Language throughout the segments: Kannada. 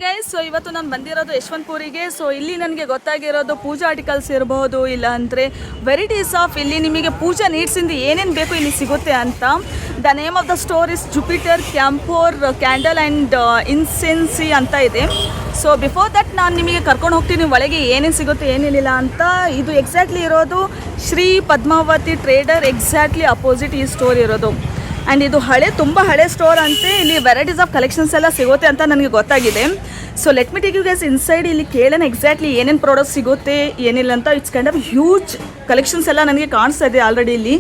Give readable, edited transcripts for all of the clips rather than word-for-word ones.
ಗೈಸ್, ಸೊ ಇವತ್ತು ನಾನು ಬಂದಿರೋದು ಯಶವಂತಪುರಿಗೆ. ಸೊ ಇಲ್ಲಿ ನನಗೆ ಗೊತ್ತಾಗಿರೋದು ಪೂಜಾ ಆರ್ಟಿಕಲ್ಸ್ ಇರಬಹುದು, ಇಲ್ಲ ಅಂದರೆ ವೆರೈಟೀಸ್ ಆಫ್ ಇಲ್ಲಿ ನಿಮಗೆ ಪೂಜಾ ನೀಡ್ಸಿಂದ ಏನೇನು ಬೇಕು ಇಲ್ಲಿ ಸಿಗುತ್ತೆ ಅಂತ. The name of the store is Jupiter camphor candle and incense ಅಂತ ಇದೆ. ಸೊ ಬಿಫೋರ್ ದಟ್ ನಾನು ನಿಮಗೆ ಕರ್ಕೊಂಡು ಹೋಗ್ತೀನಿ ಒಳಗೆ ಏನೇನು ಸಿಗುತ್ತೆ ಏನೇನಿಲ್ಲ ಅಂತ. ಇದು ಎಕ್ಸಾಕ್ಟ್ಲಿ ಇರೋದು Shri Padmavati trader exactly opposite ಈ ಸ್ಟೋರ್ ಇರೋದು. ಆ್ಯಂಡ್ ಇದು ತುಂಬ ಹಳೆ ಸ್ಟೋರ್ ಅಂತೆ. ಇಲ್ಲಿ ವೆರೈಟೀಸ್ ಆಫ್ ಕಲೆಕ್ಷನ್ಸ್ ಎಲ್ಲ ಸಿಗುತ್ತೆ ಅಂತ ನನಗೆ ಗೊತ್ತಾಗಿದೆ. So let me take you guys inside. ಇಲ್ಲಿ ಕೇಳೋಣ ಎಕ್ಸಾಕ್ಟ್ಲಿ ಏನೇನು ಪ್ರಾಡಕ್ಟ್ಸ್ ಸಿಗುತ್ತೆ ಏನಿಲ್ಲ ಅಂತ. It's kind of huge collections ಎಲ್ಲ ನನಗೆ ಕಾಣಿಸ್ತಾ ಇದೆ ಆಲ್ರೆಡಿ.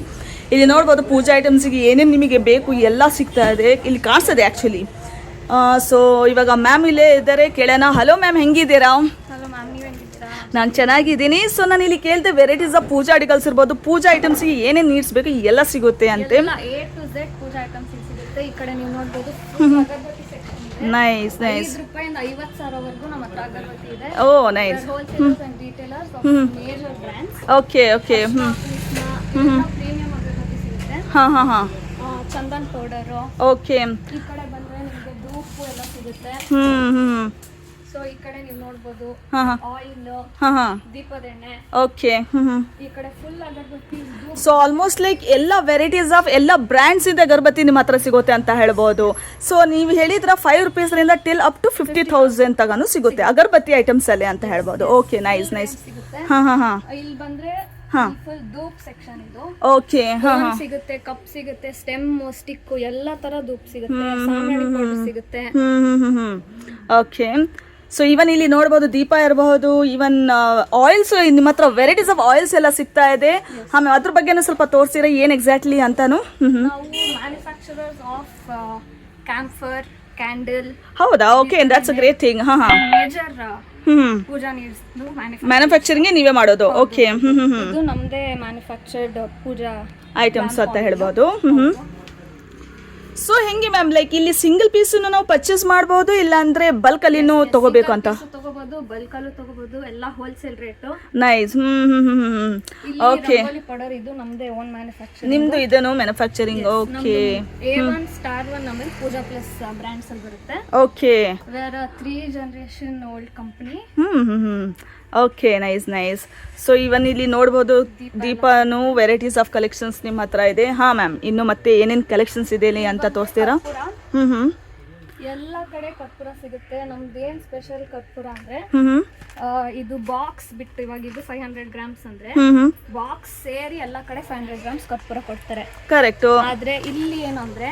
ಇಲ್ಲಿ ನೋಡ್ಬೋದು ಪೂಜಾ ಐಟಮ್ಸಿಗೆ ಏನೇನು ನಿಮಗೆ ಬೇಕು ಎಲ್ಲ ಸಿಗ್ತಾ ಇದೆ ಇಲ್ಲಿ ಕಾಣಿಸ್ತದೆ ಆ್ಯಕ್ಚುಲಿ. ಸೊ ಇವಾಗ ಮ್ಯಾಮ್ ಇಲ್ಲೇ ಇದ್ದಾರೆ, ಕೇಳೋಣ. ಹಲೋ ಮ್ಯಾಮ್, ಹೆಂಗಿದ್ದೀರಾ? ನಾನು ಚೆನ್ನಾಗಿದ್ದೀನಿ. ಸೊ ನಾನು ಇಲ್ಲಿ ಕೇಳಿದೆ ವೆರೈಟೀಸ್ ಆಫ್ ಪೂಜಾ ಆರ್ಟಿಕಲ್ಸ್ ಇರ್ಬೋದು, ಪೂಜಾ ಐಟಮ್ಸ್ಗೆ ಏನೇನು ನೀಡ್ಸ್ ಬೇಕು ಎಲ್ಲ ಸಿಗುತ್ತೆ ಅಂತೆ. ಈ ಕಡೆ ನೀವು ನೋಡಬಹುದು. Nice nice. ₹50,000 ನಮ್ಮ ಹತ್ರ ಅಗರಬತ್ತಿ ಇದೆ. Oh nice. Wholesalers and retailers of major brands. Okay okay. Premium agarbatti ಸಿಗುತ್ತೆ. ಹಾಂ ಚಂದನ್ ಪೌಡರ್. ಓಕೆ. ಈ ಕಡೆ ಬಂದ್ರೆ ನಿಮಗೆ ಧೂಪು ಎಲ್ಲ ಸಿಗುತ್ತೆ. ಸೊ ಈ ಕಡೆ ನೀವು ನೋಡಬಹುದು ಆಯಿಲ್, ದೀಪದ ಎಣ್ಣೆ. ಓಕೆ. ಈ ಕಡೆ ಫುಲ್ ಅಗರಬತ್ತಿ. ಸೊ ಆಲ್ಮೋಸ್ಟ್ ಲೈಕ್ ಎಲ್ಲ ವೆರೈಟೀಸ್ ಆಫ್ ಎಲ್ಲ ಬ್ರ್ಯಾಂಡ್ಸ್ ಇಂದ ಅಗರಬತ್ತಿ ನಿಮ್ಮ ಹತ್ರ ಸಿಗುತ್ತೆ ಅಂತ ಹೇಳ್ಬೋದು. ಸೊ ನೀವು ಹೇಳಿದ್ರ ₹5 ಟಿಲ್ ಅಪ್ ಟು 50,000 ತಗಾನು ಸಿಗುತ್ತೆ ಅಗರಬತ್ತಿ ಐಟಮ್ಸ್ ಅಲ್ಲಿ ಅಂತ ಹೇಳ್ಬೋದು. Okay, nice nice. ಇಲ್ಲಿ ಬಂದ್ರೆ ಫುಲ್ ಧೂಪ್ ಸೆಕ್ಷನ್ ಇದು. ಓಕೆ. ಸಿಗುತ್ತೆ, ಕಪ್ ಸಿಗುತ್ತೆ, ಸ್ಟೆಮ್, ಸ್ಟಿಕ್ ಎಲ್ಲ ತರ ಧೂಪ್ ಸಿಗುತ್ತೆ, ಸಾಂಬ್ರಾಣಿ ಪೌಡರ್ ಸಿಗುತ್ತೆ. ಓಕೆ. ಸೊ ಇವನ್ ಇಲ್ಲಿ ನೋಡ್ಬೋದು ದೀಪ ಇರಬಹುದು, ಇವನ್ ಆಯಿಲ್ಸ್ ನಿಮ್ಮ ಹತ್ರ ವೆರೈಟೀಸ್ ಆಫ್ ಆಯಿಲ್ಸ್ ಎಲ್ಲ ಸಿಗ್ತಾ ಇದೆ. ಆಮೇಲೆ ಅದ್ರ ಬಗ್ಗೆನೂ ಸ್ವಲ್ಪ ತೋರಿಸ್ತೀರಾ ಏನು ಎಕ್ಸಾಕ್ಟ್ಲಿ ಅಂತಾನು? ನಾವು ಮ್ಯಾನುಫ್ಯಾಕ್ಚರರ್ಸ್ ಆಫ್ ಕ್ಯಾಂಫರ್ ಕ್ಯಾಂಡಲ್. ಹೌದಾ? Okay, that's a great thing. Major puja needs manufacturing ನೀವೇ ಮಾಡೋದು? ಓಕೆ. ಇದು ನಮ್ದೇ ಮ್ಯಾನುಫ್ಯಾಕ್ಚರ್ಡ್ ಪೂಜಾ ಐಟಮ್ಸ್ ಅಂತ ಹೇಳ್ಬೋದು. ಸೊ ಹೆಂಗೆ ಮ್ಯಾಮ್, ಲೈಕ್ ಇಲ್ಲಿ ಸಿಂಗಲ್ ಪೀಸ್ ನಾವು ಪರ್ಚೇಸ್ ಮಾಡಬಹುದು, ಇಲ್ಲ ಅಂದ್ರೆ ಬಲ್ಕ್ ಅಲ್ಲಿನೂ ತಗೋಬೇಕು ಅಂತ? ತಗೋಬಹುದು, ಬಲ್ಕ್ ಅಲ್ಲೂ ತಗೋಬಹುದು, ಎಲ್ಲ wholesale rate. Nice. Okay. Powder ಇದು ನಮ್ದೇ ಓನ್ ಮ್ಯಾನುಫ್ಯಾಕ್ಚರ್. ನಿಮ್ದು ಇದನ್ನು ಮ್ಯಾನುಫ್ಯಾಕ್ಚರಿಂಗ್? ಓಕೆ. A1 Star 1 ನಮ್ಮಲ್ಲಿ ಪೂಜಾ ಪ್ಲಸ್ ಬ್ರ್ಯಾಂಡ್ಸ್ ಅಲ್ಲಿ ಬರುತ್ತೆ. Okay. Where 3 generation old company. Okay, nice nice. So even ಇಲ್ಲಿ ನೋಡ್ಬೋದು ದೀಪನು ವೆರೈಟೀಸ್ ಆಫ್ ಕಲೆಕ್ಷನ್ಸ್ ನಿಮ್ಮ ಹತ್ರ ಇದೆ. ಹಾಂ ಮ್ಯಾಮ್, ಇನ್ನು ಮತ್ತೆ ಏನೇನು ಕಲೆಕ್ಷನ್ಸ್ ಇದೆ ಅಂತ ತೋರಿಸ್ತೀರಾ? ಎಲ್ಲ ಕಡೆ ಕರ್ಪೂರ ಸಿಗುತ್ತೆ. ನಮ್ದು ಏನ್ ಸ್ಪೆಷಲ್ ಕರ್ಪೂರ ಅಂದ್ರೆ ಇದು ಬಾಕ್ಸ್ ಬಿಟ್ಟು, ಇವಾಗ ಇದು 500 ಗ್ರಾಮ್ಸ್ ಅಂದ್ರೆ ಬಾಕ್ಸ್ ಸೇರಿ ಎಲ್ಲ ಕಡೆ 500 ಗ್ರಾಮ್ಸ್ ಕರ್ಪೂರ ಕೊಡ್ತಾರೆ. ಕರೆಕ್ಟ್. ಆದ್ರೆ ಇಲ್ಲಿ ಏನಂದ್ರೆ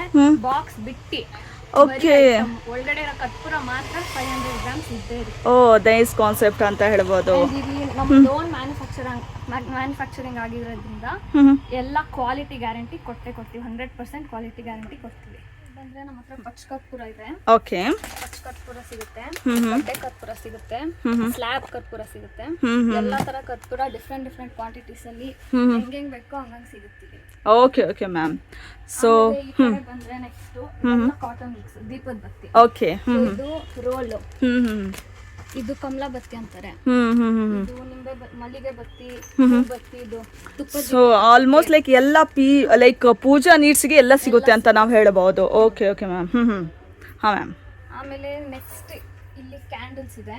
ಬಾಕ್ಸ್ ಬಿಟ್ಟಿ ಓಕೆ ಒಳಗಡೆ ಕರ್ಪೂರ ಮಾತ್ರ 500 ಗ್ರಾಮ್ಸ್ ಇದ್ದೇ ಇರುತ್ತೆ. ಓ, ನೈಸ್ ಕಾನ್ಸೆಪ್ಟ್ ಅಂತ ಹೇಳ್ಬೋದು. ನಮ್ದು ಓನ್ ಮ್ಯಾನುಫ್ಯಾಕ್ಚರಿಂಗ್ ಆಗಿರೋದ್ರಿಂದ ಎಲ್ಲ ಕ್ವಾಲಿಟಿ ಗ್ಯಾರಂಟಿ ಕೊಡ್ತೀವಿ. 100% ಕ್ವಾಲಿಟಿ ಗ್ಯಾರಂಟಿ ಕೊಡ್ತೀವಿ. ಬಂದ್ರೆ ನಮ್ಮ ಹತ್ರ ಪಚ್ ಕರ್ಪೂರ ಇದೆ. ಓಕೆ. ಪಚ್ ಕರ್ಪೂರ ಸಿಗುತ್ತೆ, ಬಟ್ಟೆ ಕರ್ಪೂರ ಸಿಗುತ್ತೆ, ಸ್ಲ್ಯಾಬ್ ಕರ್ಪೂರ ಸಿಗುತ್ತೆ. ಎಲ್ಲಾ ತರ ಕರ್ಪೂರ ಡಿಫ್ರೆಂಟ್ ಕ್ವಾಂಟಿಟೀಸ್ ಅಲ್ಲಿ ಹೆಂಗ್ ಬೇಕೋ ಹಂಗಂಗ್ ಸಿಗುತ್ತೆ. Okay okay ma'am. ಸೊ ಬಂದ್ರೆ ನೆಕ್ಸ್ಟ್ ಕಾಟನ್ ಮಿಕ್ಸ್ ದೀಪದ ಬತ್ತಿ. ಓಕೆ. ಇದು ರೋಲ್. ಇದು ಕಮಲಾ ಬತ್ತಿ ಅಂತಾರೆ. ಇದು ನಿಂಬೆ ಮಲ್ಲಿಗೆ ಬತ್ತಿ, ಬತ್ತಿ. ಇದು ತುಪ್ಪ. ಸೊ ಆಲ್ಮೋಸ್ಟ್ ಲೈಕ್ ಎಲ್ಲ ಲೈಕ್ ಪೂಜಾ ನೀಡ್ಸ್ಗೆ ಎಲ್ಲ ಸಿಗುತ್ತೆ ಅಂತ ನಾವು ಹೇಳಬಹುದು. Okay okay ma'am. ಹಾಂ ಮ್ಯಾಮ್. ಆಮೇಲೆ ನೆಕ್ಸ್ಟ್ ಇಲ್ಲಿ ಕ್ಯಾಂಡಲ್ಸ್ ಇದೆ.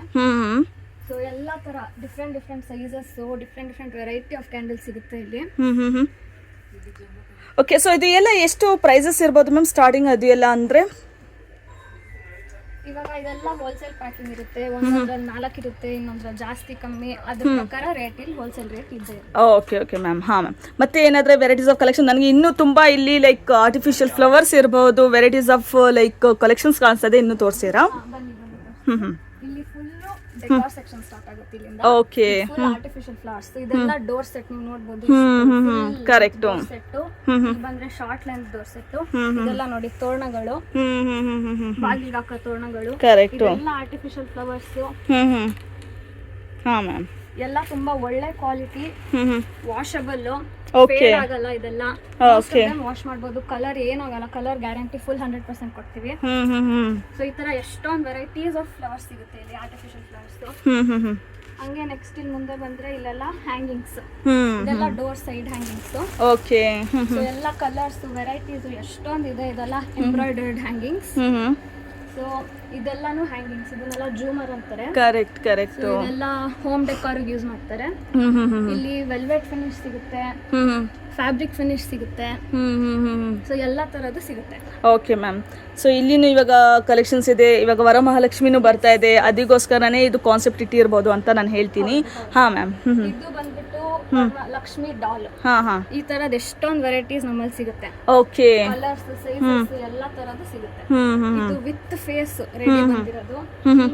ಸೊ ಎಲ್ಲಾ ತರ different sizes, different variety of candles ಸಿಗುತ್ತೆ ಇಲ್ಲಿ. ಓಕೆ. ಸೊ ಇದು ಎಲ್ಲ ಎಷ್ಟು ಪ್ರೈಸಸ್ ಇರ್ಬೋದು ಮ್ಯಾಮ್ ಸ್ಟಾರ್ಟಿಂಗ್ ಅದು ಎಲ್ಲ ಅಂದರೆ? ಇವಾಗ ಇದೆಲ್ಲ ಹೋಲ್ಸೇಲ್ ಪ್ಯಾಕಿಂಗ್ ಇರುತ್ತೆ. ಒಂದೊಂದ್ರಲ್ಲಿ 4 ಇರುತ್ತೆ, ಇನ್ನೊಂದ್ರಲ್ಲಿ ಜಾಸ್ತಿ ಕಮ್ಮಿ. ಅದ್ರ ಪ್ರಕಾರ ರೇಟ್ ಇಲ್ಲಿ ಹೋಲ್ಸೇಲ್ ರೇಟ್ ಇದೆ. Okay okay ma'am. ಹಾಂ ಮ್ಯಾಮ್. ಮತ್ತೆ ಏನಾದರೂ ವೆರೈಟೀಸ್ ಆಫ್ ಕಲೆಕ್ಷನ್ ನನಗೆ ಇನ್ನೂ ತುಂಬ ಇಲ್ಲಿ ಲೈಕ್ ಆರ್ಟಿಫಿಷಿಯಲ್ ಫ್ಲವರ್ಸ್ ಇರ್ಬೋದು, ವೆರೈಟೀಸ್ ಆಫ್ ಲೈಕ್ ಕಲೆಕ್ಷನ್ಸ್ ಕಾಣಿಸ್ತದೆ, ಇನ್ನೂ ತೋರಿಸ್ತೀರಾ? ಬನ್ನಿ. ಇಲ್ಲಿ ಫುಲ್ ಡೆಕೋರ್ ಸೆಕ್ಷನ್ ಸ್ಟಾರ್ಟ್ ಆಗುತ್ತೆ ಇಲ್ಲಿಂದ. ಓಕೆ. ಆರ್ಟಿಫಿಷಿಯಲ್ ಫ್ಲವರ್ಸ್ ಇದೆಲ್ಲ ಡೋರ್ ಸೆಟ್ ನೀವು ನೋಡಬಹುದು. ಕರೆಕ್ಟ್. ಸೆಟ್ ಬಂದ್ರೆ ಶಾರ್ಟ್ ಲೆಂತ್ ಡೋರ್ ಸೆಟ್. ಇದೆಲ್ಲ ನೋಡಿ ತೋರಣಗಳು, ಬಾಗಿಲಿಗೆ ಹಾಕೋ ತೋರಣಗಳು. ಕರೆಕ್ಟ್. ಎಲ್ಲ ಆರ್ಟಿಫಿಷಿಯಲ್ ಫ್ಲವರ್ಸ್. ಹಾಂ ಮ್ಯಾಮ್. ಎಲ್ಲ ತುಂಬಾ ಒಳ್ಳೆ ಕ್ವಾಲಿಟಿ, ವಾಷಬಲ್, ಓಕೆ ಆಗಲ್ಲ. ಇದೆಲ್ಲ ವಾಶ್ ಮಾಡಬಹುದು, ಕಲರ್ ಏನಾಗಲ್ಲ. ಕಲರ್ ಗ್ಯಾರಂಟಿ ಫುಲ್ 100% ಕೊಡ್ತೀವಿ. ಸೊ ಈ ತರ ಎಷ್ಟೊಂದು ವೆರೈಟೀಸ್ ಆಫ್ ಫ್ಲವರ್ಸ್ ಸಿಗುತ್ತೆ ಇಲ್ಲಿ, ಆರ್ಟಿಫಿಷಿಯಲ್ ಫ್ಲವರ್ಸ್. ಹಂಗೆ ನೆಕ್ಸ್ಟ್ ಇಲ್ಲಿ ಮುಂದೆ ಬಂದ್ರೆ ಇಲ್ಲೆಲ್ಲ ಹ್ಯಾಂಗಿಂಗ್ಸ್. ಇದೆಲ್ಲ door side hangings. Okay. So ಎಲ್ಲ ಕಲರ್ಸ್ ವೆರೈಟೀಸ್ ಎಷ್ಟೊಂದು ಇದೆ. ಇದೆಲ್ಲ ಎಂಬ್ರಾಯ್ಡರ್ಡ್ ಹ್ಯಾಂಗಿಂಗ್ಸ್. ಸೊ ಇದೆಲ್ಲಾನು ಹ್ಯಾಂಗಿಂಗ್ಸ್, ಇದನ್ನೆಲ್ಲ ಜೂಮರ್ ಅಂತಾರೆ. Correct correct. So ಇದೆಲ್ಲ ಹೋಮ್ ಡೆಕೋರ್ಗೆ ಯೂಸ್ ಮಾಡ್ತಾರೆ. ಇಲ್ಲಿ ವೆಲ್ವೆಟ್ ಫಿನಿಶ್ ಸಿಗುತ್ತೆ, ಫ್ಯಾಬ್ರಿಕ್ ಫಿನಿಶ್ ಸಿಗುತ್ತೆ, ಸೊ ಎಲ್ಲ ತರದ್ದು ಸಿಗುತ್ತೆ. Okay ma'am. ಸೊ ಇಲ್ಲಿನೂ ಇವಾಗ ಕಲೆಕ್ಷನ್ಸ್ ಇದೆ, ಇವಾಗ ವರಮಹಾಲಕ್ಷ್ಮಿನೂ ಬರ್ತಾ ಇದೆ, ಅದಕ್ಕೋಸ್ಕರನೇ ಇದು ಕಾನ್ಸೆಪ್ಟ್ ಇಟ್ಟಿರ್ಬೋದು ಅಂತ ನಾನು ಹೇಳ್ತೀನಿ. ಹಾ ಮ್ಯಾಮ್. ಇದು ಬಂದ್ಬಿಟ್ಟು ಲಕ್ಷ್ಮಿ ಡಾಲ್. ಹಾ ಹಾ. ಈ ತರದ್ ಎಷ್ಟೊಂದು ವೆರೈಟೀಸ್ ನಮ್ಮಲ್ಲಿ ಸಿಗುತ್ತೆ. ಓಕೆ. ಕಲರ್ಸ್, ಸೈಜಸ್ ಎಲ್ಲ ತರದ್ದು ಸಿಗುತ್ತೆ. ಇದು ವಿತ್ ಫೇಸ್ ರೆಡಿ ಬಂದಿರೋದು.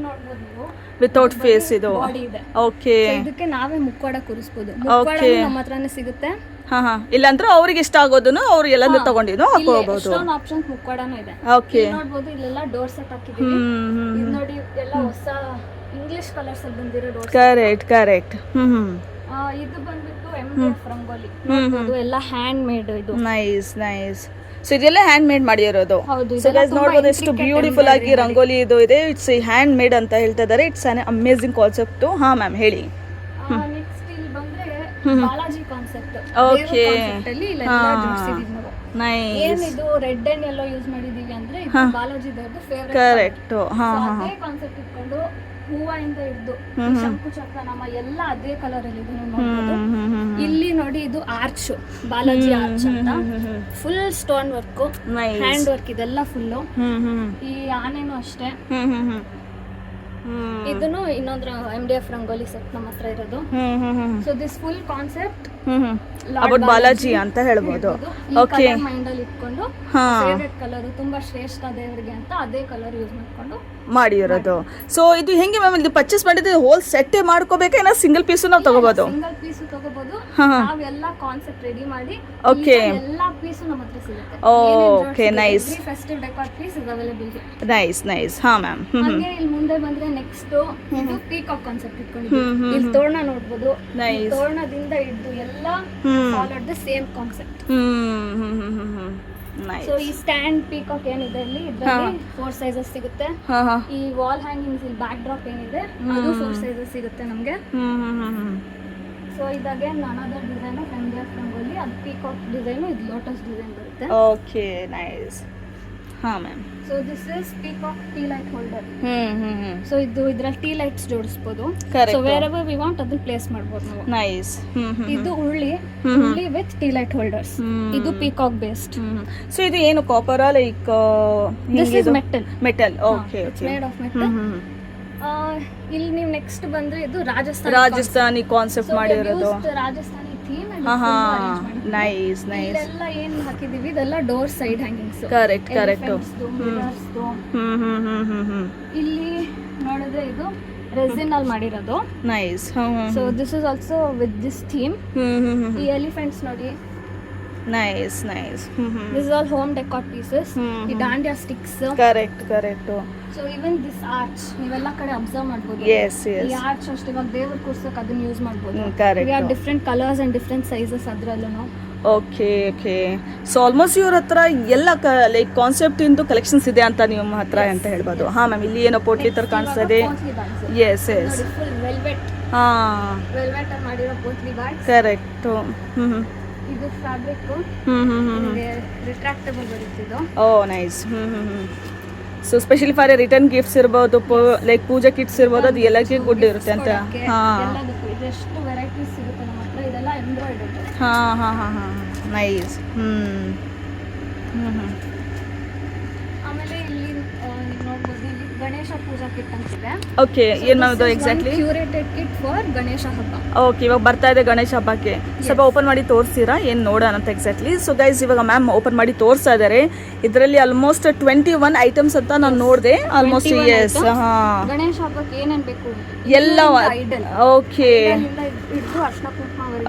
ನೋಡ್ಬೋದು ನೀವು, ವಿತೌಟ್ ಫೇಸ್ ಇದು ಬಾಡಿ ಇದೆ. ಓಕೆ. ಇದಕ್ಕೆ ನಾವೇ ಮುಕ್ಕೋಡ ಕೂರಿಸಬಹುದು. ಮುಕ್ಕೋಡ ನಮ್ಮ ಹತ್ರನೇ ಸಿಗುತ್ತೆ. ಹಾ ಹಾ. ಇಲ್ಲಾಂದ್ರೆ ಅವ್ರಿಗೆ ಇಷ್ಟ ಆಗೋದನ್ನು ಅವ್ರು ಎಲ್ಲಾನು ತಗೊಂಡಿದ್ದು ಹಾಕೋಬಹುದು. ಎಷ್ಟೊಂದು ಆಪ್ಷನ್ಸ್ ಮುಕ್ಕೋಡನೂ ಇದೆ. ಓಕೆ. ನೋಡ್ಬೋದು ಇಲ್ಲೆಲ್ಲ ಡೋರ್ ಸೆಟ್ ಹಾಕಿದೀವಿ. ಇದು ನೋಡಿ ಎಲ್ಲ ಹೊಸ ಇಂಗ್ಲಿಷ್ ಕಲರ್ಸ್ ಅಲ್ಲಿ ಬಂದಿರೋ ಡೋರ್. Correct correct. ಇದು ಬಂದ್ಬಿಟ್ಟು MDF ರಂಗೋಲಿ. ನೋಡ್ಬೋದು ಎಲ್ಲ ಹ್ಯಾಂಡ್ ಮೇಡ್. ಇದು ನೈಸ್ ನೈಸ್. ಸೊ ಇದೆಲ್ಲ ಹ್ಯಾಂಡ್ ಮೇಡ್ ಮಾಡಿರೋದು. ಹೌದು. ಸೊ ಗೈಸ್ ನೋಡ್ಬೋದು ಎಷ್ಟು ಬ್ಯೂಟಿಫುಲ್ ಆಗಿ ರಂಗೋಲಿ ಇದು ಇದೆ. ಇಟ್ಸ್ ಹ್ಯಾಂಡ್ ಮೇಡ್ ಅಂತ ಹೇಳ್ತಾ ಇದ್ದಾರೆ. It's an amazing concept. ಹಾ ಮ್ಯಾಮ್ ಹೇಳಿ. ನೆಕ್ಸ್ಟ್ ಇಲ್ಲಿ ಬಂದ್ರೆ ಬಾಲಾಜಿ ಕಾನ್ಸೆಪ್ಟ್. ಓಕೆ. ಅಲ್ಲಿ ಇಲ್ಲೆಲ್ಲ ಜೋಡಿಸಿದೀವಿ ನಾವು. ನೈಸ್. ಏನಿದು ರೆಡ್ ಅಂಡ್ ಯೆಲ್ಲೋ ಯೂಸ್ ಮಾಡಿದೀವಿ ಅಂದ್ರೆ ಇದು ಬಾಲಾಜಿ ದೇವ್ರದ್ದು ಫೇವರೇಟ್. ಕರೆಕ್ಟ್. ಹಾ ಹಾ. ಅದೇ ಕಾನ್ಸೆಪ್ಟ್ ಇಟ್ಕೊಂಡು ಹೂವಿಂದ ಹಿಡಿದು ಶಂಕು ಚಕ್ರ ನಮ್ಮ ಎಲ್ಲ ಅದೇ ಕಲರ್ ಅಲ್ಲಿ ಇದೆ. ನೋಡ್ಬೋದು ಇಲ್ಲಿ ನೋಡಿ, ಇದು ಆರ್ಚ್, ಬಾಲಾಜಿ ಆರ್ಚ್ ಅಂತ. Full stone work, hand work ಇದೆಲ್ಲ ಫುಲ್. ಈ ಆನೆನೂ ಅಷ್ಟೇ. ಇದನ್ನು ಇನ್ನೊಂದ್ರ MDF ರಂಗೋಲಿ ಸೆಟ್ ನಮ್ಮ ಹತ್ರ ಇರೋದು. So this full concept about Balaji ಅಂತ ಹೇಳ್ಬೋದು. ಓಕೆ. ಮೈಂಡ್ ಅಲ್ಲಿ ಇಟ್ಕೊಂಡು ಫೇವರೇಟ್ ಕಲರ್, ತುಂಬಾ ಶ್ರೇಷ್ಠ ದೇವರಿಗೆ ಅಂತ ಅದೇ ಕಲರ್ ಯೂಸ್ ಮಾಡ್ಕೊಂಡು ಮಾಡಿರೋದು. ಸೊ ಇದು ಹೆಂಗೆ ಮ್ಯಾಮ್, ಇದು ಪರ್ಚೇಸ್ ಮಾಡಿದ್ರೆ ಹೋಲ್ ಸೆಟ್ ಮಾಡ್ಕೋಬೇಕಾ, ಏನೋ ಸಿಂಗಲ್ ಪೀಸ್ ನಾವು ತಗೋಬಹುದು? ಸಿಂಗಲ್ ಪೀಸ್ ತಗೋಬಹುದು. ನಾವೆಲ್ಲ ಕಾನ್ಸೆಪ್ಟ್ ರೆಡಿ ಮಾಡಿ ಓಕೆ ಎಲ್ಲ ಪೀಸ್ ನಮ್ಮ ಹತ್ರ ಸಿಗುತ್ತೆ. Okay nice. Festive decor piece is available. Nice nice. ಹಾ ಮ್ಯಾಮ್. ಹಾಗೆ ಇಲ್ಲಿ ಮುಂದೆ ಬಂದ್ರೆ ನೆಕ್ಸ್ಟ್ ಇದು ಪೀಕಾಕ್ ಕಾನ್ಸೆಪ್ಟ್ ಇಟ್ಕೊಂಡಿದ್ದೀವಿ. ಇಲ್ಲಿ ತೋರಣ ನೋಡ್ಬೋದು. ತೋರಣದಿಂದ ಹಿಡಿದು ಎಲ್ಲ followed the same concept. So ಈ ಸ್ಟ್ಯಾಂಡ್ ಪೀಕಾಕ್ ಏನಿದೆ ಇಲ್ಲಿ, ಇದರಲ್ಲಿ 4 ಸೈಜಸ್ ಸಿಗುತ್ತೆ. ಈ ವಾಲ್ ಹ್ಯಾಂಗಿಂಗ್ಸ್, ಇಲ್ಲಿ ಬ್ಯಾಕ್ ಡ್ರಾಪ್ ಏನಿದೆ ಅದು 4 ಸೈಜಸ್ ಸಿಗುತ್ತೆ ನಮಗೆ. ಸೊ ಇದಾಗೆ another design of MDF rangoli. ಅದು ಪೀಕಾಕ್ ಡಿಸೈನ್, ಇದು ಲೋಟಸ್ ಡಿಸೈನ್ ಬರುತ್ತೆ. Okay nice. ಹಾ ma'am. So this is peacock tea light holder. So ಇದು ಇದ್ರಲ್ಲಿ ಟೀ ಲೈಟ್ಸ್ ಜೋಡಿಸಬಹುದು. So wherever we want ಅದನ್ನ ಪ್ಲೇಸ್ ಮಾಡಬಹುದು ನಾವು. ನೈಸ್. ಇದು ಉಳ್ಳಿ ವಿತ್ ಟೀ ಲೈಟ್ ಹೋಲ್ಡರ್ಸ್. ಇದು ಪೀಕಾಕ್ ಬೇಸ್ಡ್. ಸೊ ಇದು ಏನು copper like? This is metal. Metal. Okay. It's made of metal. ಇಲ್ಲಿ ನೀವು ನೆಕ್ಸ್ಟ್ ಬಂದ್ರೆ ಇದು ರಾಜಸ್ಥಾನಿ ಕಾನ್ಸೆಪ್ಟ್ ಮಾಡಿರೋದು. ರಾಜಸ್ಥಾನಿ ಥೀಮ್. Nice nice. ಇದೆಲ್ಲ ಏನ್ ಹಾಕಿದೀವಿ ಇದೆಲ್ಲ door side hangings. Correct correct. ಇಲ್ಲಿ ನೋಡಿದ್ರೆ ಇದು ರೆಸಿನ್ ಅಲ್ಲಿ ಮಾಡಿರೋದು. Nice. So this is also with this theme. ಈ ಎಲಿಫೆಂಟ್ಸ್ ನೋಡಿ. Nice nice. This is all home decor pieces. ಈ dandiya sticks. Correct correct. So even this arch ನೀವೆಲ್ಲ ಕಡೆ ಅಬ್ಸರ್ವ್ ಮಾಡ್ಬೋದು. S S. ಈ ಆರ್ಚ್ ಅಷ್ಟೇ ಇವಾಗ ದೇವ್ರ ಕೂರ್ಸಕ್ಕೆ ಅದನ್ನ ಯೂಸ್ ಮಾಡ್ಬೋದು. Correct. We are different colours and different sizes ಅದರಲ್ಲೂ. Okay okay. ಸೊ ಆಲ್ಮೋಸ್ಟ್ ಇವ್ರ ಹತ್ರ ಎಲ್ಲ ಲೈಕ್ ಕಾನ್ಸೆಪ್ಟ್ ಇಂದು ಕಲೆಕ್ಷನ್ಸ್ ಇದೆ ಅಂತ ನಿಮ್ಮ ಹತ್ರ ಅಂತ ಹೇಳ್ಬೋದು. ಹಾ ಮ್ಯಾಮ್. ಇಲ್ಲಿ ಏನೋ ಪೋಟ್ಲಿ ತರ ಕಾಣಿಸ್ತಾ ಇದೆ. Yes yes. ವೆಲ್ವೆಟ್. ಹಾ ವೆಲ್ವೆಟ್ ಅಲ್ಲಿ ಮಾಡಿರೋ ಪೋಟ್ಲಿ ಬ್ಯಾಗ್ಸ್. ಕರೆಕ್ಟ್. ಇದು ಫ್ಯಾಬ್ರಿಕ್ ರಿಟ್ರಾಕ್ಟಬಲ್ ಬರುತ್ತೆ ಇದು. Oh nice. So specially for return gifts ಇರ್ಬೋದು, ಲೈಕ್ ಪೂಜಾ ಕಿಟ್ಸ್ ಇರ್ಬೋದು, ಅದು ಎಲ್ಲಕ್ಕೆ ಗುಡ್ ಇರುತ್ತೆ ಅಂತ. ಇದೆಷ್ಟು ವೆರೈಟೀಸ್ ಸಿಗುತ್ತೆ ನಮ್ಮ ಹತ್ರ. ಇದೆಲ್ಲ ಎಂಬ್ರಾಯ್ಡರಿ. ಹಾ ಹಾ ಹಾ ಹಾ. ನೈಸ್. ಆಮೇಲೆ ಇಲ್ಲಿ ನೀವು ನೋಡ್ಬೋದು, ಇಲ್ಲಿ ಗಣೇಶ ಪೂಜಾ ಕಿಟ್ ಅಂತಿದೆ. ಓಕೆ. ಏನು ಮಾಡೋದು exactly? Curated kit for Ganesha ಹಬ್ಬ. ಓಕೆ. ಇವಾಗ ಬರ್ತಾ ಇದೆ ಗಣೇಶ ಹಬ್ಬಕ್ಕೆ. ಸ್ವಲ್ಪ ಓಪನ್ ಮಾಡಿ ತೋರಿಸ್ತೀರಾ ಏನು ನೋಡೋಣ ಅಂತ ಎಕ್ಸಾಕ್ಟ್ಲಿ? ಸೊ ಗೈಸ್ ಇವಾಗ ಮ್ಯಾಮ್ ಓಪನ್ ಮಾಡಿ ತೋರಿಸ್ತಾ ಇದ್ದಾರೆ. ಇದರಲ್ಲಿ ಆಲ್ಮೋಸ್ಟ್ 21 ಐಟಮ್ಸ್ ಅಂತ ನಾನು ನೋಡಿದೆ. Almost yes. ಹಾ. ಗಣೇಶ ಹಬ್ಬಕ್ಕೆ ಏನೇನು ಬೇಕು ಎಲ್ಲ. Okay.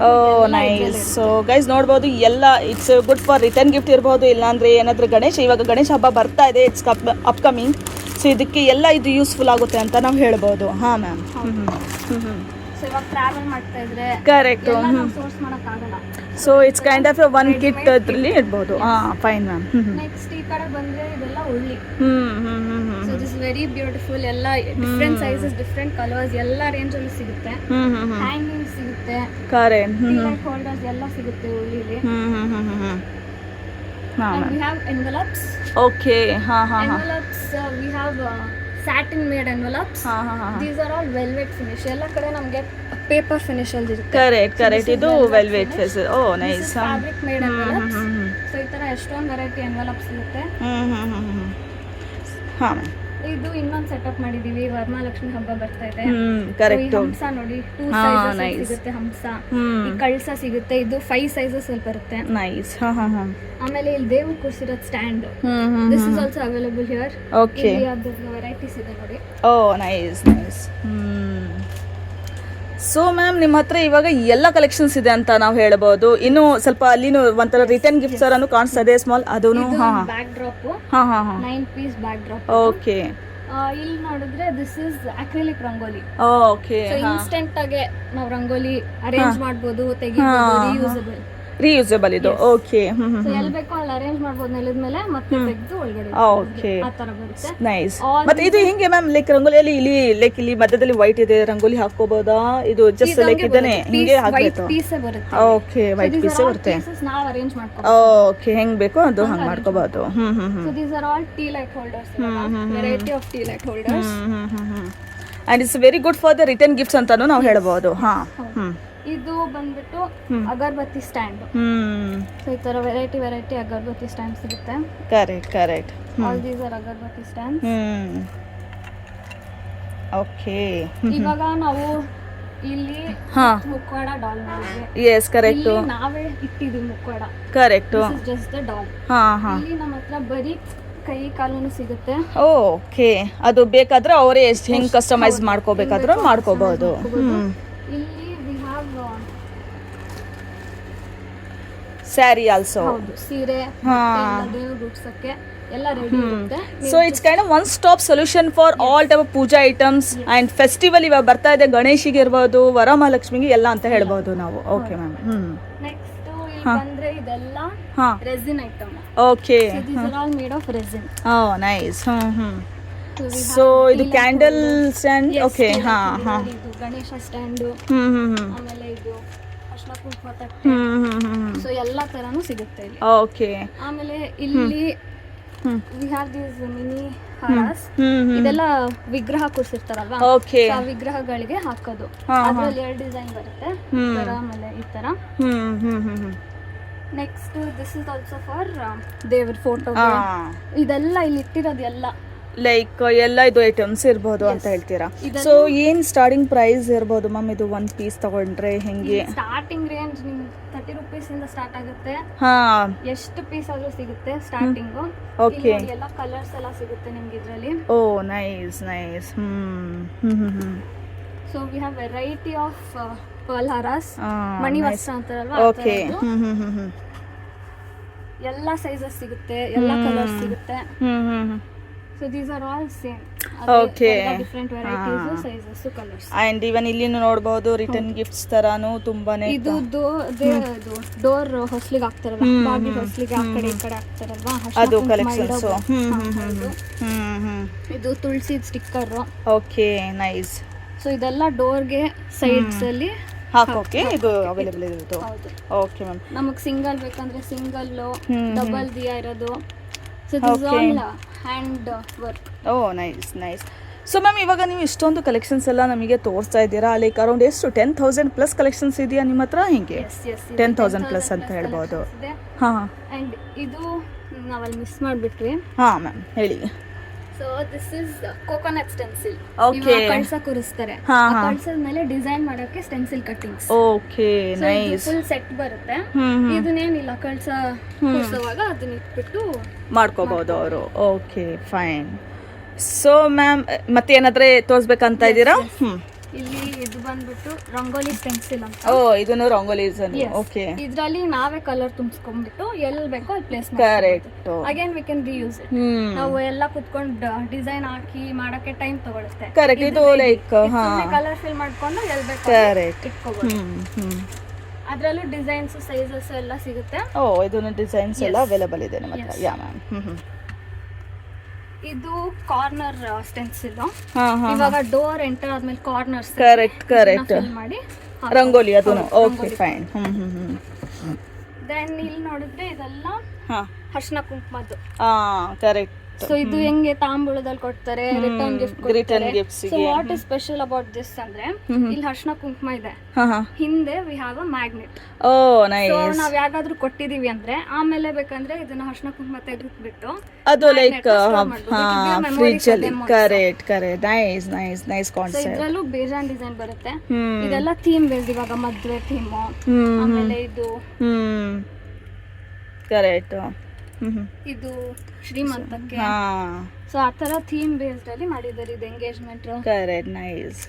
Oh nice. So guys ನೋಡ್ಬೋದು ಎಲ್ಲ it's good for return gift ಇರ್ಬೋದು, ಇಲ್ಲಾಂದ್ರೆ ಏನಾದರೂ ಇವಾಗ ಗಣೇಶ ಹಬ್ಬ ಬರ್ತಾ ಇದೆ, ಇಟ್ಸ್ ಅಪ್ಕಮಿಂಗ್. ಸೊ ಇದಕ್ಕೆ ಎಲ್ಲ ಇದು ಯೂಸ್ಫುಲ್ ಆಗುತ್ತೆ ಅಂತ ನಾವು ಹೇಳ್ಬೋದು. ಹಾ ಮ್ಯಾಮ್. ಸೊ ಇವಾಗ ಟ್ರಾವೆಲ್ ಮಾಡ್ತಾ ಇದ್ರೆ ಕರೆಕ್ಟ್. ಸೋರ್ಸ್ ಮಾಡೋಕ್ಕಾಗಲ್ಲ. So it's kind of one kit ಇದರಲ್ಲಿ ಇಡ್ಬೋದು. Fine ma'am. ನೆಕ್ಸ್ಟ್ ಈ ಕಡೆ ಬಂದ್ರೆ ಇದೆಲ್ಲ ಉಳ್ಳಿ. So this very beautiful. ಎಲ್ಲ ಡಿಫ್ರೆಂಟ್ ಸೈಜಸ್, ಡಿಫ್ರೆಂಟ್ ಕಲರ್ಸ್, ಎಲ್ಲ ರೇಂಜ್ ಅಲ್ಲಿ ಸಿಗುತ್ತೆ. ಹ್ಯಾಂಗಿಂಗ್ ಸಿಗುತ್ತೆ. ಕರೆಕ್ಟ್. ಹೋಲ್ಡರ್ಸ್ ಎಲ್ಲ ಸಿಗುತ್ತೆ ಉಳ್ಳಿಲಿ. We have envelopes. ಓಕೆ ಹಾಂ ಹಾಂ ಹಾಂ envelopes we have satin made envelopes. ಹಾಂ ಹಾಂ ಹಾಂ These are all velvet finish. ಎಲ್ಲ ಕಡೆ ನಮಗೆ ಪೇಪರ್ ಫಿನಿಶ್ ಅಲ್ಲಿ ಇರುತ್ತೆ. ಕರೆಕ್ಟ್ ಇದು velvet face oh nice fabric made envelopes. So ಈ ತರ ಎಷ್ಟೊಂದು ವೆರೈಟಿ envelopes ಇರುತ್ತೆ. ಹಾಂ ಇದು ಇನ್ನೊಂದು ಸೆಟಪ್ ಮಾಡಿದೀವಿ, ವರಮಹಾಲಕ್ಷ್ಮಿ ಹಬ್ಬ ಬರ್ತಾ ಇದೆ. ಕರೆಕ್ಟ್ ಹಂಸ ನೋಡಿ 2 ಸೈಜಸ್ ಸಿಗುತ್ತೆ ಹಂಸ. ಈ ಕಳಸ ಸಿಗುತ್ತೆ, ಇದು 5 ಸೈಜಸ್ ಅಲ್ಲಿ ಬರುತ್ತೆ. ನೈಸ್ ಹಾಂ ಹಾಂ ಹಾಂ ಆಮೇಲೆ ಇಲ್ಲಿ ದೇವ್ರು ಕೂರಿಸಿರೋದು stand, this is also available here. Okay ಅದ್ರ ವೆರೈಟೀಸ್ ಇದೆ ನೋಡಿ. Oh nice nice so ma'am ನಿಮ್ಮ ಹತ್ರ ಇವಾಗ ಎಲ್ಲ ಕಲೆಕ್ಷನ್ಸ್ ಇದೆ ಅಂತ ನಾವು ಹೇಳ್ಬೋದು. ಇನ್ನು ಸ್ವಲ್ಪ ಅಲ್ಲಿನೂ ಒಂಥರ ರಿಟರ್ನ್ ಗಿಫ್ಟ್ಸ್ ಅನ್ನು ಕಾಣಿಸ್ತಾ ಇದೆ ಸ್ಮಾಲ್ ಅದೂನು. ಹಾಂ ಬ್ಯಾಕ್ ಡ್ರಾಪ್, ಹಾಂ ಹಾಂ ಹಾಂ 9 ಪೀಸ್ ಬ್ಯಾಕ್ ಡ್ರಾಪ್. ಓಕೆ ಇಲ್ಲಿ ನೋಡಿದ್ರೆ this is acrylic rangoli. Okay instant ಆಗಿ ನಾವು ರಂಗೋಲಿ ಅರೇಂಜ್ ಮಾಡಬಹುದು, ತೆಗಿಬಹುದು, ರಿಯೂಸಬಲ್ ರೀಯೂಸಬಲ್ ಇದು. ಓಕೆ ಸೊ ಎಲ್ಲಿ ಬೇಕೋ ಅಲ್ಲಿ ಅರೇಂಜ್ ಮಾಡಬಹುದು ನೆಲದ ಮೇಲೆ, ಮತ್ತೆ ತೆಗೆದು ಒಳಗಡೆ ಓಕೆ ಆ ತರ ಬರುತ್ತೆ. ನೈಸ್. ಮತ್ತೆ ಇದು ಹಿಂಗೆ ಮ್ಯಾಮ್ ಲೈಕ್ ರಂಗೋಲಿಯಲ್ಲಿ ಇಲ್ಲಿ ಮಧ್ಯದಲ್ಲಿ ವೈಟ್ ಇದೆ, ರಂಗೋಲಿ ಹಾಕೋಬಹುದಾ? ಇದು ಜಸ್ಟ್ ಲೈಕ್ ಇದನ್ನೇ ಹಿಂಗೆ ಹಾಕ್ಬೇಕು? ಪೀಸ್ ಬರುತ್ತೆ. ಓಕೆ ವೈಟ್ ಪೀಸ್ ಬರುತ್ತೆ. ನಾವು ಅರೇಂಜ್ ಮಾಡ್ಕೋಬಹುದು. ಓಕೆ ಹೆಂಗ್ ಬೇಕೋ ಅದು ಹಂಗ್ ಮಾಡ್ಕೋಬಹುದು. So these are all tea light holders, variety of tea light holders. And it's very good for the return gifts ಅಂತಾನು ನಾವು ಹೇಳ್ಬಹುದು. ಇದು ಬಂದ್ಬಿಟ್ಟು ಅಗರಬತ್ತಿ ಸ್ಟ್ಯಾಂಡ್. ಸೊ ಈ ತರ ವೆರೈಟಿ ಅಗರಬತ್ತಿ ಸ್ಟ್ಯಾಂಡ್ ಸಿಗುತ್ತೆ. Correct all these are agarbatti stand. Okay ಇವಾಗ ನಾವು ಇಲ್ಲಿ ಮುಖವಾಡ ಡಾಲ್ ಮಾಡಿದ್ವಿ. ಎಸ್ ಕರೆಕ್ಟ್, ಇಲ್ಲಿ ನಾವೇ ಇಟ್ಟಿದ್ವಿ ಮುಖವಾಡ. Correct just the doll. ಇಲ್ಲಿ ನಮ್ಮ ಹತ್ರ ಬರೀ ಕೈ ಕಾಲೂ ಸಿಗುತ್ತೆ. ಓಕೆ ಅದು ಬೇಕಾದ್ರೆ ಅವರೇ ಎಷ್ಟು ಹೆಂಗ್ ಕಸ್ಟಮೈಸ್ ಮಾಡ್ಕೋಬೇಕಾದ್ರೂ ಮಾಡ್ಕೋಬಹುದು. ಇಲ್ಲಿ ವಿ ಹ್ಯಾವ್ ಸ್ಯಾರಿ ಆಲ್ಸೋ. ಹೌದು, ಸೀರೆ ದೇವ್ರು ಗುಡ್ಸಕ್ಕೆ ಎಲ್ಲ ರೆಡಿ ಇರುತ್ತೆ. So it's kind of one stop solution for all type of puja items and festival ಇವಾಗ ಬರ್ತಾ ಇದೆ, ಗಣೇಶಿಗೆ ಇರ್ಬೋದು, ವರಮಹಾಲಕ್ಷ್ಮಿಗೆ ಎಲ್ಲ ಅಂತ ಹೇಳ್ಬೋದು ನಾವು. Okay ma'am. ನೆಕ್ಸ್ಟ್ ಇಲ್ಲಿ ಬಂದ್ರೆ ಇದೆಲ್ಲ resin item. Okay these are all made of resin. Oh nice. So ಇದು ಕ್ಯಾಂಡಲ್ ಸ್ಟ್ಯಾಂಡ್. ಓಕೆ ಇದು ಗಣೇಶ ಸ್ಟ್ಯಾಂಡ್, ಆಮೇಲೆ ಇದು ಅರ್ಶಿನ ಕುಂಕುಮ ತಟ್ಟೆ. ಸೊ ಎಲ್ಲಾ ತರಾನು ಸಿಗುತ್ತೆ ಇಲ್ಲಿ. ಓಕೆ ಆಮೇಲೆ ಇಲ್ಲಿ we have these mini haras. ಇದೆಲ್ಲ ವಿಗ್ರಹ ಕೂರಿಸಿರ್ತಾರಲ್ವಾ, ಓಕೆ ಆ ವಿಗ್ರಹಗಳಿಗೆ ಹಾಕೋದು. ಅದ್ರಲ್ಲಿ 2 ಡಿಸೈನ್ ಬರುತ್ತೆ, ಈ ತರ ಆಮೇಲೆ ಈ ತರ. Next this is also for ದೇವ್ರ ಫೋಟೋ. ಇದೆಲ್ಲ ಇಲ್ಲಿ ಇಟ್ಟಿರೋದು ಎಲ್ಲ ಲೈಕ್ ಎಲ್ಲ ಇದು ಐಟಮ್ಸ್ ಇರ್ಬೋದು ಅಂತ ಹೇಳ್ತೀರಾ. ಸೊ ಏನ್ ಸ್ಟಾರ್ಟಿಂಗ್ ಪ್ರೈಸ್ ಇರ್ಬೋದು ಮ್ಯಾಮ್ ಇದು ಒಂದ್ ಪೀಸ್ ತಗೊಂಡ್ರೆ ಹೆಂಗೆ? ಸ್ಟಾರ್ಟಿಂಗ್ ರೇಂಜ್ ನಿಮ್ಗೆ 30 ರೂಪೀಸ್ ಇಂದ ಸ್ಟಾರ್ಟ್ ಆಗುತ್ತೆ. ಎಷ್ಟು ಪೀಸ್ ಆದ್ರೂ ಸಿಗುತ್ತೆ ಸ್ಟಾರ್ಟಿಂಗ್. ಓಕೆ ಎಲ್ಲ ಕಲರ್ಸ್ ಎಲ್ಲ ಸಿಗುತ್ತೆ ನಿಮ್ಗೆ ಇದ್ರಲ್ಲಿ. Oh nice nice. So we have variety of pearl ಹಾರಾಸ್, ಮಣಿ ವಸ್ತ್ರ ಅಂತಾರಲ್ವಾ. ಓಕೆ ಎಲ್ಲ ಸೈಜಸ್ ಸಿಗುತ್ತೆ, ಎಲ್ಲ ಕಲರ್ಸ್ ಸಿಗುತ್ತೆ. So these are all same. Okay. Different varieties, sizes, colors. And even ಇಲ್ಲಿ ನೋಡಬಹುದು ರಿಟರ್ನ್ ಗಿಫ್ಟ್ಸ್ ತರಾನು ತುಂಬಾನೇ. ಇದು ಡೋರ್ ಹೊಸ್ಲಿಗೆ ಹಾಕ್ತಾರಲ್ಲ, ಬಾಗಿ ಹೊಸ್ಲಿಗೆ ಆ ಕಡೆ ಈ ಕಡೆ ಹಾಕ್ತಾರಲ್ವಾ, ಅದು ಕಲೆಕ್ಷನ್ಸ್. ಇದು Tulsi sticker. Okay nice. So ಇದೆಲ್ಲ ಡೋರ್ಗೆ ಸೈಡ್ಸ್ ಅಲ್ಲಿ ಹಾಕೋಕೆ ಇದು ಅವೈಲೇಬಲ್ ಇರುತ್ತೆ. Okay ma'am. ನಮಗೆ ಸಿಂಗಲ್ ಬೇಕಂದ್ರೆ ಸಿಂಗಲ್, ಡಬಲ್ ದಿಯಾ ಇರೋದು. So this all hand work. Oh nice nice. So ma'am ಇವಾಗ ನೀವು ಇಷ್ಟೊಂದು ಕಲೆಕ್ಷನ್ಸ್ ಎಲ್ಲ ನಮಗೆ ತೋರಿಸ್ತಾ ಇದ್ದೀರಾ, ಲೈಕ್ ಅರೌಂಡ್ ಎಷ್ಟು 10,000 ಪ್ಲಸ್ ಕಲೆಕ್ಷನ್ಸ್ ಇದೆಯಾ ನಿಮ್ಮ ಹತ್ರ? ಹಿಂಗೆ 10,000 ಪ್ಲಸ್ ಅಂತ ಹೇಳ್ಬೋದು. ಹಾಂ ಆ್ಯಂಡ್ ಇದು ನಾವಲ್ಲಿ ಮಿಸ್ ಮಾಡಿಬಿಟ್ವಿ. ಹಾಂ ಮ್ಯಾಮ್ ಹೇಳಿ. So this is coconut stencil. Okay ಕಳಸ ಕೂರಿಸ್ತಾರೆ, ಕಳಸದ ಮೇಲೆ ಡಿಸೈನ್ ಮಾಡೋಕೆ stencil cuttings. Okay nice. Full set ಬರುತ್ತೆ. ಇದನ್ನೇನಿಲ್ಲ, ಕಳಸ ಕೂರಿಸುವಾಗ ಅದನ್ನ ಇಟ್ಬಿಟ್ಟು ಮಾಡ್ಕೋಬಹುದು ಅವರು. Okay fine. ಸೊ ಮ್ಯಾಮ್ ಮತ್ತೆ ಏನಾದ್ರೆ ತೋರಿಸ್ಬೇಕಂತ ಇದ್ದೀರಾ? ಇಲ್ಲಿ ಇದು ಬಂದ್ಬಿಟ್ಟು ರಂಗೋಲಿ ಸ್ಟೆನ್ಸಿಲ್ ಅಂತ. ಓ ಇದನ್ನು ರಂಗೋಲಿ. ಓಕೆ ಇದ್ರಲ್ಲಿ ನಾವೇ ಕಲರ್ ತುಂಬಿಸ್ಕೊಂಡ್ಬಿಟ್ಟು ಎಲ್ಲಿ ಬೇಕೋ ಅಲ್ಲಿ ಪ್ಲೇಸ್ ಮಾಡಿ. Correct. Again we can reuse it. ನಾವು ಎಲ್ಲ ಕುತ್ಕೊಂಡು ಡಿಸೈನ್ ಹಾಕಿ ಮಾಡಕ್ಕೆ ಟೈಮ್ ತಗೊಳುತ್ತೆ. ಕರೆಕ್ಟ್. ಇದು ಲೈಕ್ ಕಲರ್ ಫಿಲ್ ಮಾಡ್ಕೊಂಡು ಎಲ್ಲಿ ಬೇಕೋ ಕರೆಕ್ಟ್ ಇಟ್ಕೋಬಹುದು. ಅದರಲ್ಲೂ ಡಿಸೈನ್ಸ್ ಸೈಜಸ್ ಎಲ್ಲ ಸಿಗುತ್ತೆ. ಓ ಇದನ್ನು ಡಿಸೈನ್ಸ್ ಎಲ್ಲ ಅವೈಲೇಬಲ್ ಇದೆ ನಮ್ಮ ಹತ್ರ. Yeah ma'am. ಇದು ಕಾರ್ನರ್ ಸ್ಟೆನ್ಸಿಲ್. ಇವಾಗ ಡೋರ್ ಎಂಟರ್ ಆದ್ಮೇಲೆ ಕಾರ್ನರ್ಸ್ ಕರೆಕ್ಟ್ ಮಾಡಿ ರಂಗೋಲಿ ಅದನ್ನು. Okay fine. ದೆನ್ ಇಲ್ಲಿ ನೋಡಿದ್ರೆ ಇದೆಲ್ಲ ಅರ್ಶಿನ ಕುಂಕುಮದ್ದು. ಕರೆಕ್ಟ್. ಸೊ ಇದು ಹೆಂಗೆ ತಾಂಬೂಲದಲ್ಲಿ ಕೊಡ್ತಾರೆ, return gift. So what is special about this ಅಂದ್ರೆ ಇಲ್ಲಿ ಅರ್ಶಿನ ಕುಂಕುಮ ಇದೆ, ಹಿಂದೆ we have a magnet. So ನಾವ್ ಯಾವ್ದಾದ್ರು ಕೊಟ್ಟಿದೀವಿ ಅಂದ್ರೆ ಆಮೇಲೆ ಬೇಕಂದ್ರೆ ಇದನ್ನ ಅರ್ಶಿನ ಕುಂಕುಮ ತೆಗೆದ್ಬಿಟ್ಟು ಅದು ಲೈಕ್ ಫ್ರಿಡ್ಜ್ ಅಲ್ಲಿ. Correct correct. Nice nice nice concept. ಇದ್ರಲ್ಲೂ ಬೇಜಾನ್ ಡಿಸೈನ್ ಬರುತ್ತೆ. ಇದೆಲ್ಲ ಥೀಮ್ ಬೇಸ್ಡ್, ಇವಾಗ ಮದ್ವೆ ಥೀಮ್, ಆಮೇಲೆ ಇದು ಕರೆಕ್ಟ್, ಇದು ಶ್ರೀಮಂತಕ್ಕೆ. ಸೊ ಆ ತರ ಥೀಮ್ ಬೇಸ್ಡ್ ಅಲ್ಲಿ ಮಾಡಿದ್ದಾರೆ ಇದು engagement. Correct. Nice.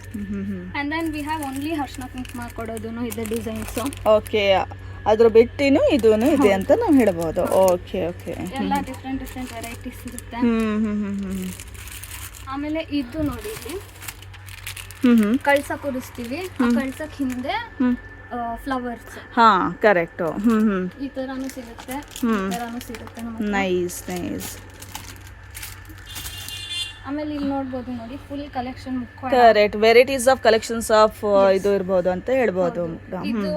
And then we have only ಅರ್ಶಿನ ಕುಂಕುಮ ಕೊಡೋದೂನು ಇದೆ ಡಿಸೈನ್ಸ್. ಓಕೆ, ಅದ್ರ ಬಿಟ್ಟಿನೂ ಇದೂನು ಇದೆ ಅಂತ ನಾವು ಹೇಳ್ಬೋದು. Okay okay. ಎಲ್ಲ ಡಿಫ್ರೆಂಟ್ ಡಿಫ್ರೆಂಟ್ ವೆರೈಟೀಸ್ ಇರುತ್ತೆ. ಆಮೇಲೆ ಇದು ನೋಡಿ, ಇಲ್ಲಿ ಕಳ್ಸ ಕೂರಿಸ್ತೀವಿ, ಆ ಕಳ್ಸಕ್ ಹಿಂದೆ ಫ್ಲವರ್ಸ್. ಕರೆಕ್ಟ್. ಈ ತರಾನು ಸಿಗುತ್ತೆ, ಈ ತರಾನು ಸಿಗುತ್ತೆ. Nice nice. ಆಮೇಲೆ ಇಲ್ಲಿ ನೋಡ್ಬೋದು ನೋಡಿ, full collection. Correct. Varieties of collections of ಇದು ಇರ್ಬೋದು ಅಂತ ಹೇಳ್ಬೋದು. ಇದು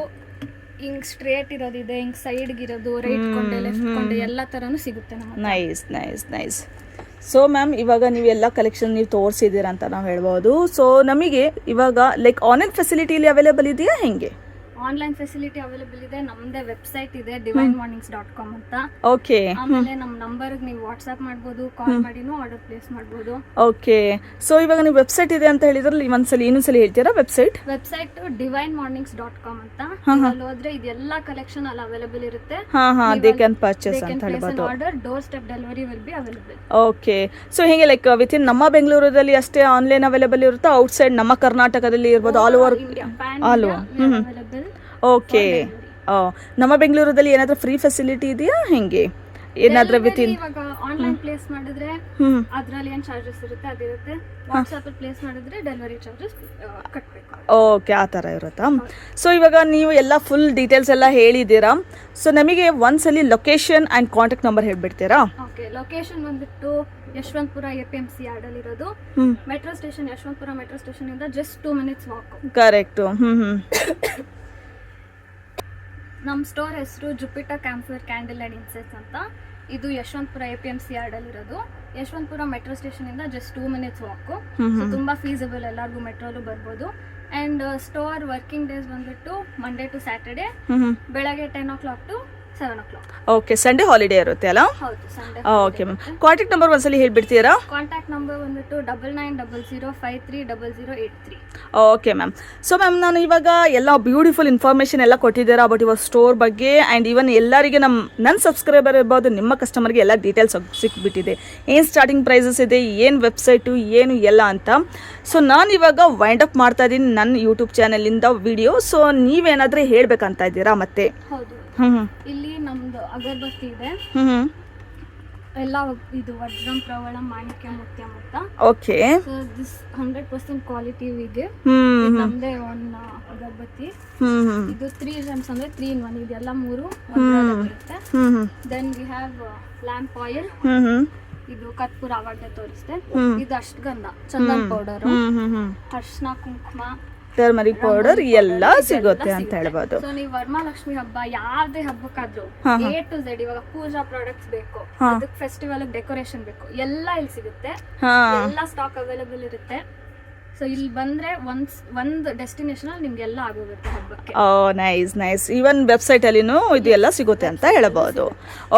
ಹಿಂಗ್ ಸ್ಟ್ರೇಟ್ ಇರೋದಿದೆ, ಹಿಂಗ್ ಸೈಡ್ ಇರೋದು, ರೈಟ್ ಕೊಂಡೆ ಲೆಫ್ಟ್ ಕೊಂಡೆ ಎಲ್ಲ ತರಾನು ಸಿಗುತ್ತೆ ನಮಗೆ. Nice nice nice. So ma'am, ಇವಾಗ ನೀವು ಎಲ್ಲ ಕಲೆಕ್ಷನ್ ನೀವು ತೋರಿಸಿದ್ದೀರಾ ಅಂತ ನಾವು ಹೇಳ್ಬೋದು. ಸೊ ನಮಗೆ ಇವಾಗ ಲೈಕ್ ಆನ್ಲೈನ್ ಫೆಸಿಲಿಟಿ ಇಲ್ಲಿ ಅವೈಲೇಬಲ್ ಇದೆಯಾ ಹೆಂಗೆ? ಆನ್ಲೈನ್ ಫೆಸಿಲಿಟಿ ಅವೈಲೇಬಲ್ ಇದೆ. ನಮ್ದೇ ವೆಬ್ಸೈಟ್ ಇದೆ divinemornings.com ಅಂತ. ಓಕೆ. ಆಮೇಲೆ ನಮ್ಮ ನಂಬರ್ಗೆ ನೀವು ವಾಟ್ಸ್ಆಪ್ ಮಾಡ್ಬೋದು, ಕಾಲ್ ಮಾಡಿನೂ ಆರ್ಡರ್ ಪ್ಲೇಸ್ ಮಾಡ್ಬೋದು. ಓಕೆ. ಸೊ ಇವಾಗ ನೀವು ವೆಬ್ಸೈಟ್ ಇದೆ ಅಂತ ಹೇಳಿದ್ರಲ್ಲಿ ಇನ್ನೊಂದ್ಸಲಿ ಹೇಳ್ತೀರಾ ವೆಬ್ಸೈಟ್? ವೆಬ್ಸೈಟ್ divinemornings.com ಅಂತ. ಅಲ್ಲಿ ಹೋದ್ರೆ ಇದೆಲ್ಲ ಕಲೆಕ್ಷನ್ ಅಲ್ಲಿ ಅವೈಲೇಬಲ್ ಇರುತ್ತೆ. ದೇ ಕ್ಯಾನ್ ಪರ್ಚೇಸ್ ಅಂತ ಹೇಳ್ಬೋದು. Order door step delivery will be available. Okay. So ಹಿಂಗೆ ಲೈಕ್ ವಿತ್ ಇನ್ ನಮ್ಮ ಬೆಂಗಳೂರಲ್ಲಿ ಅಷ್ಟೇ ಆನ್ಲೈನ್ ಅವೈಲೇಬಲ್ ಇರುತ್ತಾ, ಔಟ್ಸೈಡ್ ನಮ್ಮ ಕರ್ನಾಟಕದಲ್ಲಿ ಇರ್ಬೋದು, ಆಲ್ ಓವರ್ ಅವೈಲೇಬಲ್? ಓಕೆ. ನಮ್ಮ ಬೆಂಗಳೂರಲ್ಲಿ ಏನಾದ್ರೂ ಫ್ರೀ ಫೆಸಿಲಿಟಿ ಇದೆಯಾ ಹೆಂಗೆ? ಏನಾದ್ರೂ ವಿತ್ ಇನ್ ಇವಾಗ ಆನ್ಲೈನ್ ಪ್ಲೇಸ್ ಮಾಡಿದ್ರೆ ಅದ್ರಲ್ಲಿ ಏನ್ ಚಾರ್ಜಸ್ ಇರುತ್ತೆ ಅದಿರುತ್ತೆ. ವಾಟ್ಸ್ಆಪ್ ಅಲ್ಲಿ ಪ್ಲೇಸ್ ಮಾಡಿದ್ರೆ ಡೆಲಿವರಿ ಚಾರ್ಜಸ್ ಕಟ್ಟಬೇಕು. ಓಕೆ, ಆ ಥರ ಇರುತ್ತಾ? ಸೊ ಇವಾಗ ನೀವು ಎಲ್ಲ ಫುಲ್ ಡೀಟೇಲ್ಸ್ ಎಲ್ಲ ಹೇಳಿದ್ದೀರಾ. ಸೊ ನಮಗೆ ಒಂದ್ಸಲಿ ಲೊಕೇಶನ್ ಆ್ಯಂಡ್ ಕಾಂಟ್ಯಾಕ್ಟ್ ನಂಬರ್ ಹೇಳ್ಬಿಡ್ತೀರಾ? ಓಕೆ. ಲೊಕೇಶನ್ ಬಂದ್ಬಿಟ್ಟು ಯಶವಂತಪುರ APMC ಯಾರ್ಡ್ ಅಲ್ಲಿ ಇರೋದು. Metro station, Yeshwanthpur metro station ಇಂದ ಜಸ್ಟ್ 2 minutes ವಾಕ್. ಕರೆಕ್ಟ್. ನಮ್ಮ ಸ್ಟೋರ್ ಹೆಸರು Jupiter camphor candle and incense ಅಂತ. ಇದು ಯಶವಂತಪುರ APMC ಯಾರ್ಡ್ ಅಲ್ಲಿ ಇರೋದು. ಯಶವಂತಪುರ ಮೆಟ್ರೋ ಸ್ಟೇಷನ್ ಇಂದ ಜಸ್ಟ್ 2 minutes ವಾಕ್. ಸೊ ತುಂಬಾ ಫೀಸಿಬಲ್, ಎಲ್ಲರಿಗೂ ಮೆಟ್ರೋಲು ಬರ್ಬೋದು. ಅಂಡ್ ಸ್ಟೋರ್ ವರ್ಕಿಂಗ್ ಡೇಸ್ ಬಂದ್ಬಿಟ್ಟು ಮಂಡೇ ಟು ಸ್ಯಾಟರ್ಡೆ ಬೆಳಗ್ಗೆ 10 o'clock to 7 o'clock. Okay. Sunday holiday ಇರುತ್ತೆ ಅಲ್ಲ? ಹೌದು, Sunday. Okay ma'am. Contact number ಒಂದ್ಸಲಿ ಹೇಳ್ಬಿಡ್ತೀರಾ? ಕಾಂಟ್ಯಾಕ್ಟ್ ನಂಬರ್ ಬಂದ್ಬಿಟ್ಟು 9900530083. Okay ma'am. ಸೊ ಮ್ಯಾಮ್, ನಾನು ಇವಾಗ ಎಲ್ಲ ಬ್ಯೂಟಿಫುಲ್ ಇನ್ಫಾರ್ಮೇಷನ್ ಎಲ್ಲ ಕೊಟ್ಟಿದ್ದೀರಾ ಅಬೌಟ್ ಯುವರ್ ಸ್ಟೋರ್ ಬಗ್ಗೆ. ಆ್ಯಂಡ್ ಈವನ್ ಎಲ್ಲರಿಗೆ ನನ್ನ ಸಬ್ಸ್ಕ್ರೈಬರ್ ಇರ್ಬೋದು, ನಿಮ್ಮ ಕಸ್ಟಮರ್ಗೆ ಎಲ್ಲ ಡೀಟೇಲ್ಸ್ ಸಿಕ್ಬಿಟ್ಟಿದೆ. ಏನು ಸ್ಟಾರ್ಟಿಂಗ್ ಪ್ರೈಸಸ್ ಇದೆ, ಏನು ವೆಬ್ಸೈಟು, ಏನು ಎಲ್ಲ ಅಂತ. ಸೊ ನಾನು ಇವಾಗ ವೈಂಡ್ ಅಪ್ ಮಾಡ್ತಾ ಇದ್ದೀನಿ ನನ್ನ ಯೂಟ್ಯೂಬ್ ಚಾನಲಿಂದ ವಿಡಿಯೋ. ಸೊ ನೀವೇನಾದರೂ ಹೇಳ್ಬೇಕಂತ ಇದ್ದೀರಾ ಮತ್ತೆ? ಹೌದು. ಇಲ್ಲಿ ನಮ್ದು ಅಗರಬತ್ತಿ ಇದೆ, ಎಲ್ಲ ಇದು ವಜ್ರಂ, ಪ್ರವಳ, ಮಾಣಿಕ್ಯ, ಮುತ್ಯ ಅಂತ. ಓಕೆ. ಸೊ ದಿಸ್ 100% ಕ್ವಾಲಿಟಿ ವಿಗೆ ನಮ್ದೇ ಒಂದು ಅಗರಬತ್ತಿ. ಇದು 3 gems ಅಂದ್ರೆ 3 in 1. ಇದೆಲ್ಲ 3 ಬರುತ್ತೆ. Then we have lamp oil. ಇದು ಕರ್ಪೂರ ಆವಾಗಲೇ ತೋರಿಸ್ತೆ. ಇದು ಅಷ್ಟಗಂಧ, ಚಂದನ್ ಪೌಡರ್, ಅರ್ಶಿನ ಕುಂಕುಮ, ಟರ್ಮರಿಕ್ ಪೌಡರ್ ಎಲ್ಲ ಸಿಗುತ್ತೆ ಅಂತ ಹೇಳ್ಬೋದು. ಸೊ ನೀವು ವರಮಹಾಲಕ್ಷ್ಮಿ ಹಬ್ಬ ಯಾವ್ದೇ ಹಬ್ಬಕ್ಕಾದ್ರೂ A to Z, ಇವಾಗ ಪೂಜಾ ಪ್ರಾಡಕ್ಟ್ಸ್ ಬೇಕು, ಅದಕ್ಕೆ ಫೆಸ್ಟಿವಲ್ ಡೆಕೋರೇಷನ್ ಬೇಕು, ಎಲ್ಲ ಇಲ್ಲಿ ಸಿಗುತ್ತೆ. ಎಲ್ಲ ಸ್ಟಾಕ್ ಅವೈಲೇಬಲ್ ಇರುತ್ತೆ. ಸೊ ಇಲ್ಲಿ ಬಂದ್ರೆ ಒಂದು ಡೆಸ್ಟಿನೇಷನ್ ಅಲ್ಲಿ ನಿಮ್ಗೆ ಎಲ್ಲ ಆಗೋಗುತ್ತೆ ಹಬ್ಬಕ್ಕೆ. Nice nice. ಈವನ್ ವೆಬ್ಸೈಟ್ ಅಲ್ಲಿನೂ ಇದು ಎಲ್ಲ ಸಿಗುತ್ತೆ ಅಂತ ಹೇಳ್ಬೋದು.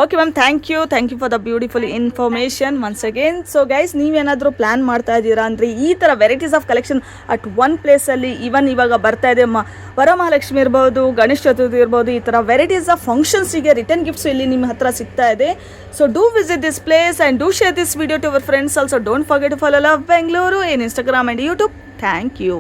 Okay ma'am, thank you for the beautiful information once again. So guys, ನೀವೇನಾದರೂ ಪ್ಲಾನ್ ಮಾಡ್ತಾ ಇದ್ದೀರಾ ಅಂದರೆ ಈ ಥರ varieties of collection at one ಪ್ಲೇಸಲ್ಲಿ ಈವನ್ ಇವಾಗ ಬರ್ತಾ ಇದೆ. ವರಮಹಾಲಕ್ಷ್ಮಿ ಇರ್ಬೋದು, ಗಣೇಶ ಚತುರ್ಥಿ ಇರ್ಬೋದು, ಈ ಥರ ವೆರೈಟೀಸ್ ಆಫ್ ಫಂಕ್ಷನ್ಸಿಗೆ ರಿಟರ್ನ್ ಗಿಫ್ಟ್ಸ್ ಇಲ್ಲಿ ನಿಮ್ಮ ಹತ್ರ ಸಿಗ್ತಾ ಇದೆ. So do visit this place and do share this video to your friends also. Don't forget to follow love Bengaluru in Instagram and YouTube. Thank you.